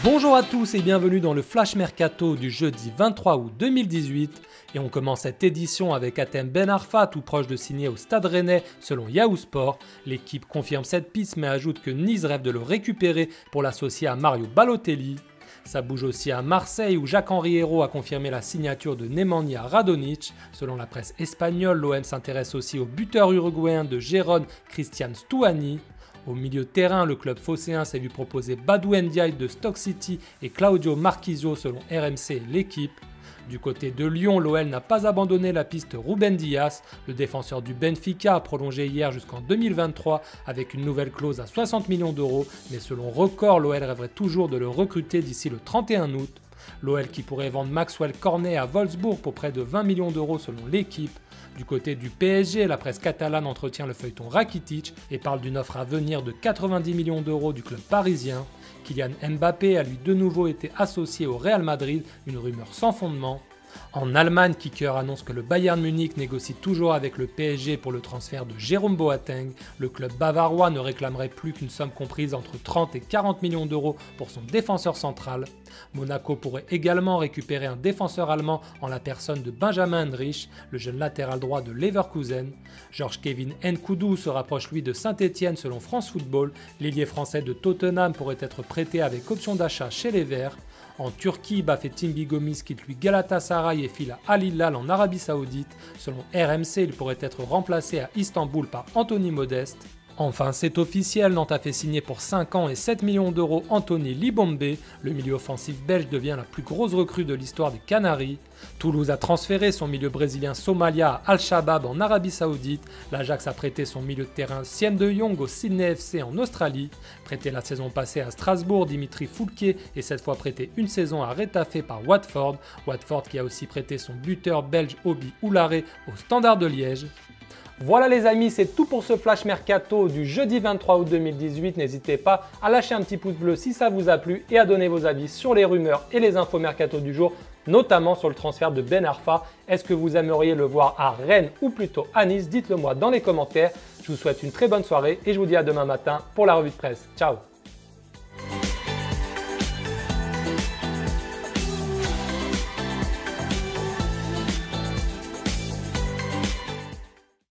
Bonjour à tous et bienvenue dans le Flash Mercato du jeudi 23 août 2018 et on commence cette édition avec Hatem Ben Arfa tout proche de signer au Stade Rennais selon Yahoo Sport. L'équipe confirme cette piste mais ajoute que Nice rêve de le récupérer pour l'associer à Mario Balotelli. Ça bouge aussi à Marseille où Jacques-Henri Hérault a confirmé la signature de Nemanja Radonjic. Selon la presse espagnole, l'OM s'intéresse aussi au buteur uruguayen de Gérone, Cristian Stuani. Au milieu de terrain, le club phocéen s'est vu proposer Badou Ndiaye de Stoke City et Claudio Marchisio selon RMC et l'équipe. Du côté de Lyon, l'OL n'a pas abandonné la piste Ruben Dias. Le défenseur du Benfica a prolongé hier jusqu'en 2023 avec une nouvelle clause à 60 millions d'euros, mais selon Record, l'OL rêverait toujours de le recruter d'ici le 31 août. L'OL qui pourrait vendre Maxwell Cornet à Wolfsburg pour près de 20 millions d'euros selon l'équipe. Du côté du PSG, la presse catalane entretient le feuilleton Rakitic et parle d'une offre à venir de 90 millions d'euros du club parisien. Kylian Mbappé a lui de nouveau été associé au Real Madrid, une rumeur sans fondement. En Allemagne, Kicker annonce que le Bayern Munich négocie toujours avec le PSG pour le transfert de Jérôme Boateng. Le club bavarois ne réclamerait plus qu'une somme comprise entre 30 et 40 millions d'euros pour son défenseur central. Monaco pourrait également récupérer un défenseur allemand en la personne de Benjamin Henrich, le jeune latéral droit de Leverkusen. Georges-Kevin Nkoudou se rapproche lui de Saint-Etienne selon France Football. L'ailier français de Tottenham pourrait être prêté avec option d'achat chez les Verts. En Turquie, Bafétim Gomis quitte lui Galatasaray et file à Al Hilal en Arabie Saoudite. Selon RMC, il pourrait être remplacé à Istanbul par Anthony Modeste. Enfin, c'est officiel, Nantes a fait signer pour 5 ans et 7 millions d'euros Anthony Libombe. Le milieu offensif belge devient la plus grosse recrue de l'histoire des Canaries. Toulouse a transféré son milieu brésilien Somalia à Al-Shabaab en Arabie Saoudite. L'Ajax a prêté son milieu de terrain Siem de Jong au Sydney FC en Australie. Prêté la saison passée à Strasbourg, Dimitri Foulquier est cette fois prêté une saison à Retafe par Watford. Watford qui a aussi prêté son buteur belge Obi Oulare au Standard de Liège. Voilà les amis, c'est tout pour ce Flash Mercato du jeudi 23 août 2018. N'hésitez pas à lâcher un petit pouce bleu si ça vous a plu et à donner vos avis sur les rumeurs et les infos Mercato du jour, notamment sur le transfert de Ben Arfa. Est-ce que vous aimeriez le voir à Rennes ou plutôt à Nice? Dites-le moi dans les commentaires. Je vous souhaite une très bonne soirée et je vous dis à demain matin pour la revue de presse. Ciao!